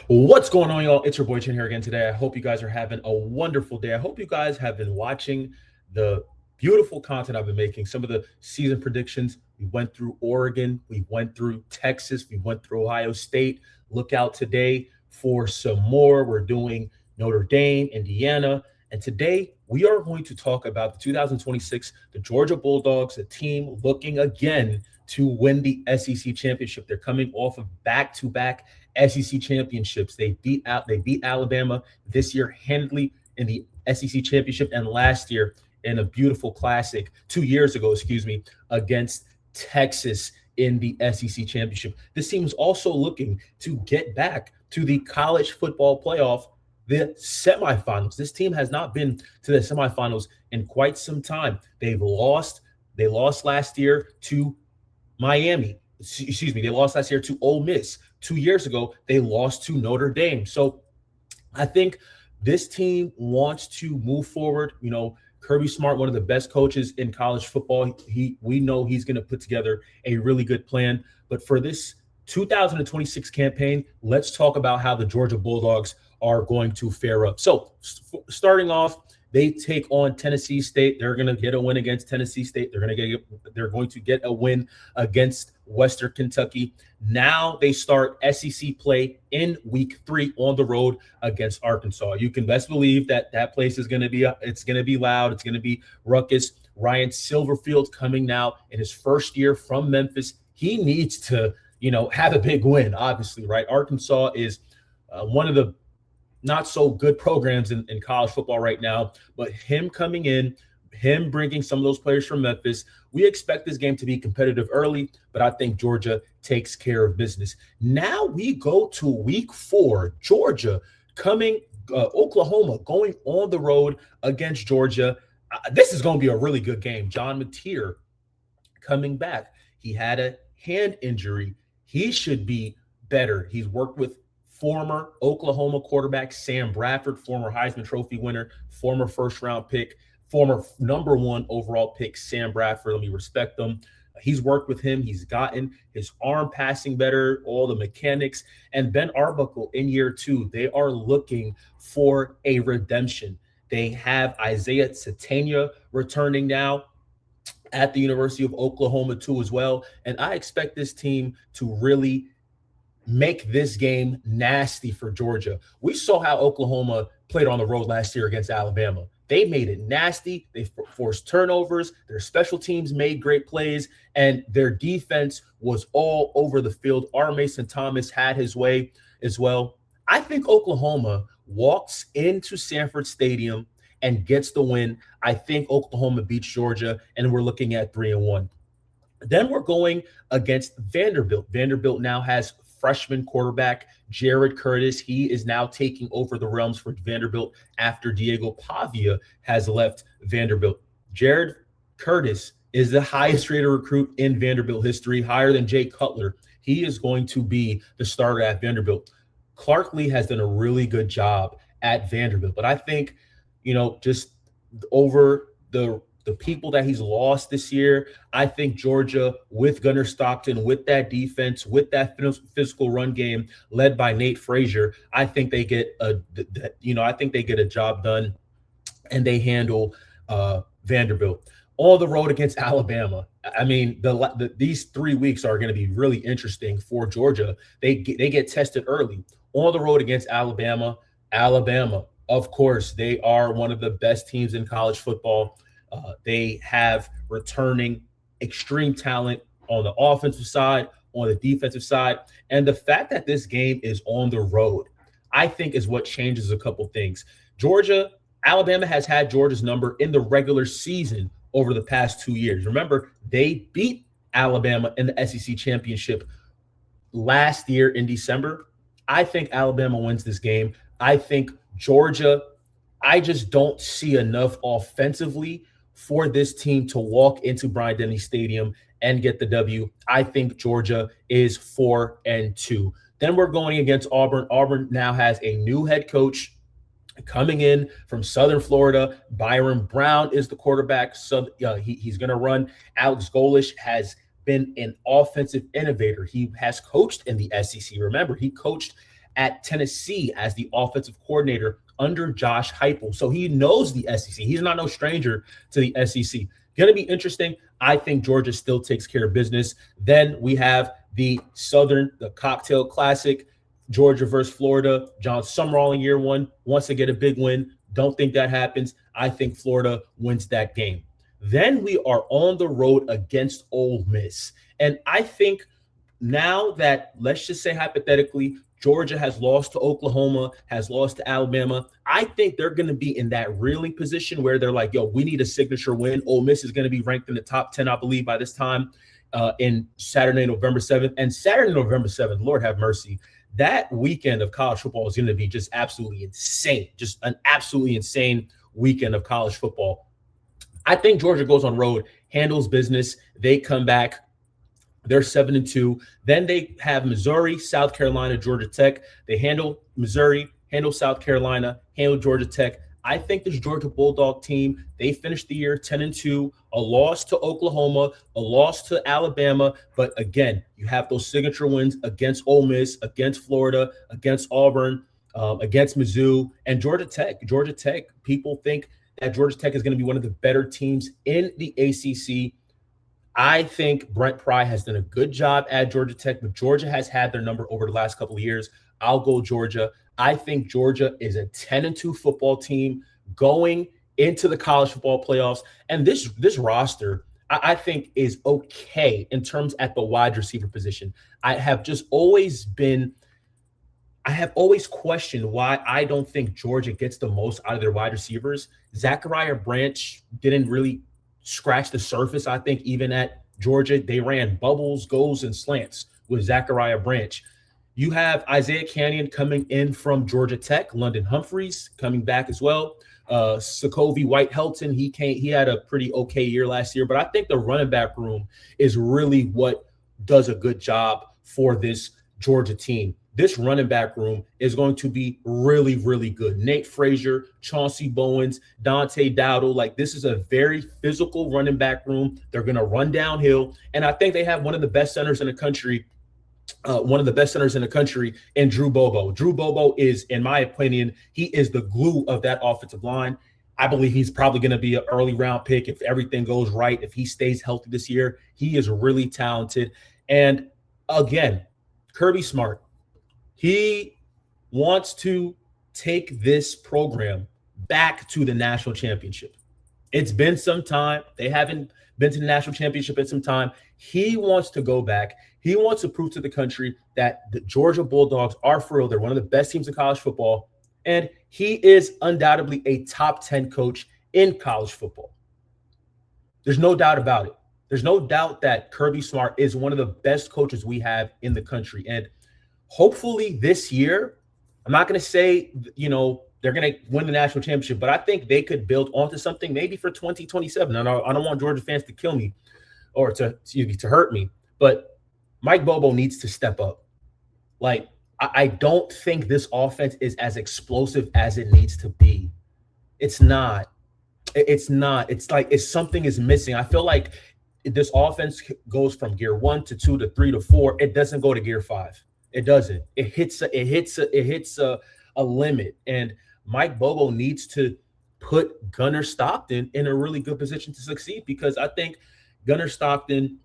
What's going on, y'all? It's your boy Chin here again today. I hope you guys are having a wonderful day. I hope you guys have been watching the beautiful content I've been making. Some of the season predictions. We went through Oregon, we went through Texas, we went through Ohio State. Look out today for some more. We're doing Notre Dame, Indiana. And today we are going to talk about the 2026, the Georgia Bulldogs, a team looking again to win the SEC championship. They're coming off of back-to-back SEC championships. They beat Alabama this year handily in the SEC championship, and last year in a beautiful classic 2 years ago, against Texas in the SEC championship. This team is also looking to get back to the college football playoff, the semifinals. This team has not been to the semifinals in quite some time. They lost last year to Miami. They lost last year to Ole Miss. 2 years ago, they lost to Notre Dame. So I think this team wants to move forward. You know, Kirby Smart, one of the best coaches in college football. We know he's going to put together a really good plan. But for this 2026 campaign, let's talk about how the Georgia Bulldogs are going to fare up. So starting off, they take on Tennessee State. They're going to get a win against Tennessee State. They're going to get a win against Western Kentucky. Now they start SEC play in week 3 on the road against Arkansas. You can best believe that place is going to be it's going to be loud. It's going to be ruckus. Ryan Silverfield coming now in his first year from Memphis. He needs to, have a big win, obviously, right? Arkansas is one of the not so good programs in college football right now, but him coming in, him bringing some of those players from Memphis, we expect this game to be competitive early, but I think Georgia takes care of business. Now we go to week 4, Georgia Oklahoma going on the road against Georgia. This is going to be a really good game. John Mateer coming back. He had a hand injury. He should be better. He's worked with former Oklahoma quarterback Sam Bradford, former Heisman Trophy winner, former first-round pick, former number 1 overall pick Sam Bradford. Let me respect him. He's worked with him. He's gotten his arm passing better, all the mechanics. And Ben Arbuckle in year 2, they are looking for a redemption. They have Isaiah Satania returning now at the University of Oklahoma too as well. And I expect this team to really make this game nasty for Georgia. We saw how Oklahoma played on the road last year against Alabama. They made it nasty. They forced turnovers. Their special teams made great plays, and their defense was all over the field. R. Mason Thomas had his way as well. I think Oklahoma walks into Sanford Stadium and gets the win. I think Oklahoma beats Georgia, and we're looking at 3-1. Then we're going against Vanderbilt. Vanderbilt now has freshman quarterback Jared Curtis. He is now taking over the realms for Vanderbilt after Diego Pavia has left Vanderbilt. Jared Curtis is the highest rated recruit in Vanderbilt history, higher than Jay Cutler. He is going to be the starter at Vanderbilt. Clark Lee has done a really good job at Vanderbilt, but I think, just over the people that he's lost this year, I think Georgia, with Gunnar Stockton, with that defense, with that physical run game led by Nate Frazier, I think they get a job done, and they handle Vanderbilt. On the road against Alabama, I mean, these 3 weeks are going to be really interesting for Georgia. They get tested early. On the road against Alabama, of course, they are one of the best teams in college football. They have returning extreme talent on the offensive side, on the defensive side. And the fact that this game is on the road, I think, is what changes a couple things. Alabama has had Georgia's number in the regular season over the past 2 years. Remember, they beat Alabama in the SEC championship last year in December. I think Alabama wins this game. I think Georgia, I just don't see enough offensively for this team to walk into Bryant-Denny Stadium and get the W. I think Georgia is 4-2. Then we're going against Auburn. Auburn now has a new head coach coming in from Southern Florida. Byron Brown is the quarterback. He's going to run. Alex Golish has been an offensive innovator. He has coached in the SEC. Remember, he coached at Tennessee as the offensive coordinator under Josh Heupel. So he knows the SEC. He's not no stranger to the SEC. Going to be interesting. I think Georgia still takes care of business. Then we have the Cocktail Classic, Georgia versus Florida. John Summerall in year one wants to get a big win. Don't think that happens. I think Florida wins that game. Then we are on the road against Ole Miss. And I think now that, let's just say hypothetically, Georgia has lost to Oklahoma, has lost to Alabama, I think they're going to be in that reeling position where they're like, yo, we need a signature win. Ole Miss is going to be ranked in the top 10, I believe, by this time in Saturday, November 7th. And Saturday, November 7th, Lord have mercy, that weekend of college football is going to be just absolutely insane, just an absolutely insane weekend of college football. I think Georgia goes on road, handles business. They come back. They're 7-2. Then they have Missouri, South Carolina, Georgia Tech. They handle Missouri, handle South Carolina, handle Georgia Tech. I think this Georgia Bulldog team, they finished the year 10-2, a loss to Oklahoma, a loss to Alabama. But again, you have those signature wins against Ole Miss, against Florida, against Auburn, against Mizzou, and Georgia Tech. Georgia Tech, people think that Georgia Tech is going to be one of the better teams in the ACC. I think Brent Pry has done a good job at Georgia Tech, but Georgia has had their number over the last couple of years. I'll go Georgia. I think Georgia is a 10-2 football team going into the college football playoffs. And this roster, I think, is okay in terms at the wide receiver position. I have always questioned why I don't think Georgia gets the most out of their wide receivers. Zachariah Branch didn't really scratch the surface. I think even at Georgia, they ran bubbles, goals, and slants with Zachariah Branch. You have Isaiah Canyon coming in from Georgia Tech, London Humphreys coming back as well. Sokovie White-Helton, he had a pretty okay year last year, but I think the running back room is really what does a good job for this Georgia team. This running back room is going to be really, really good. Nate Frazier, Chauncey Bowens, Dante Dowdle. Like, this is a very physical running back room. They're going to run downhill. And I think they have one of the best centers in the country, in Drew Bobo. Drew Bobo is, in my opinion, he is the glue of that offensive line. I believe he's probably going to be an early round pick if everything goes right, if he stays healthy this year. He is really talented. And again, Kirby Smart, he wants to take this program back to the national championship. It's been some time. They haven't been to the national championship in some time. He wants to go back. He wants to prove to the country that the Georgia Bulldogs are for real. They're one of the best teams in college football. And he is undoubtedly a top 10 coach in college football. There's no doubt about it. There's no doubt that Kirby Smart is one of the best coaches we have in the country. And hopefully this year, I'm not going to say, they're going to win the national championship, but I think they could build onto something maybe for 2027. And I don't want Georgia fans to kill me or to hurt me, but Mike Bobo needs to step up. Like, I don't think this offense is as explosive as it needs to be. It's not. It's like something is missing. I feel like this offense goes from gear 1 to 2 to 3 to 4. It doesn't go to gear 5. It doesn't. It hits a limit. And Mike Bobo needs to put Gunnar Stockton in a really good position to succeed, because I think Gunnar Stockton,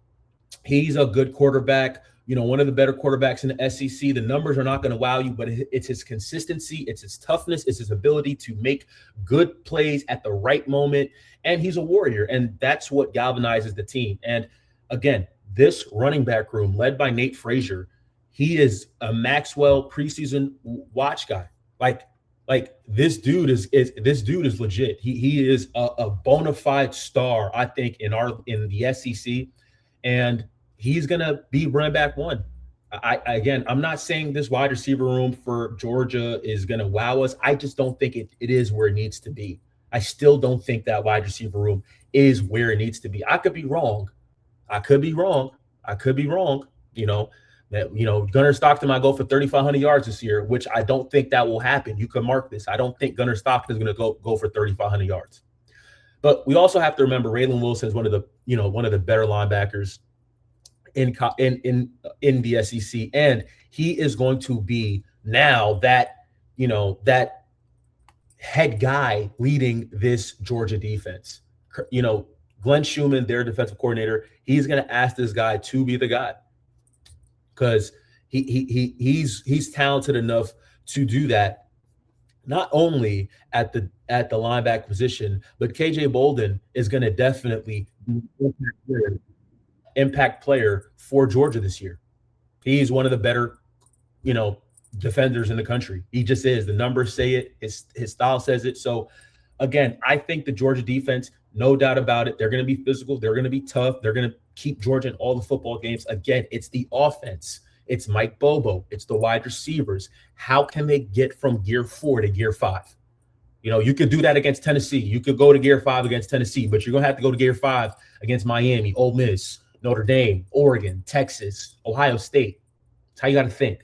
he's a good quarterback, one of the better quarterbacks in the SEC. The numbers are not going to wow you, but it's his consistency, it's his toughness, it's his ability to make good plays at the right moment. And he's a warrior, and that's what galvanizes the team. And again, this running back room led by Nate Frazier, he is a Maxwell preseason watch guy. Like this dude is legit. He is a bona fide star, I think, in the SEC, and he's gonna be running back one. I'm not saying this wide receiver room for Georgia is gonna wow us. I just don't think it is where it needs to be. I still don't think that wide receiver room is where it needs to be. I could be wrong. Gunnar Stockton might go for 3,500 yards this year, which I don't think that will happen. You can mark this. I don't think Gunnar Stockton is going to go for 3,500 yards. But we also have to remember Raylan Wilson is one of the better linebackers in the SEC, and he is going to be now that head guy leading this Georgia defense. Glenn Schumann, their defensive coordinator, he's going to ask this guy to be the guy because he's talented enough to do that. Not only at the linebacker position, but KJ Bolden is going to definitely be an impact player for Georgia this year. He's one of the better, defenders in the country. He just is. The numbers say it. His style says it. So, again, I think the Georgia defense, no doubt about it, they're going to be physical. They're going to be tough. They're going to keep Georgia in all the football games. Again, it's the offense. It's Mike Bobo. It's the wide receivers. How can they get from gear 4 to gear 5? You could do that against Tennessee. You could go to gear 5 against Tennessee, but you're going to have to go to gear 5 against Miami, Ole Miss, Notre Dame, Oregon, Texas, Ohio State. That's how you got to think.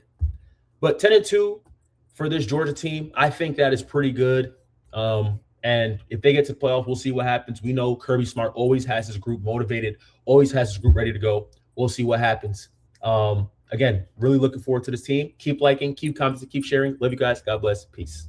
But 10-2 for this Georgia team, I think that is pretty good. And if they get to playoffs, we'll see what happens. We know Kirby Smart always has his group motivated, always has his group ready to go. We'll see what happens. Again, really looking forward to this team. Keep liking, keep commenting, keep sharing. Love you guys. God bless. Peace.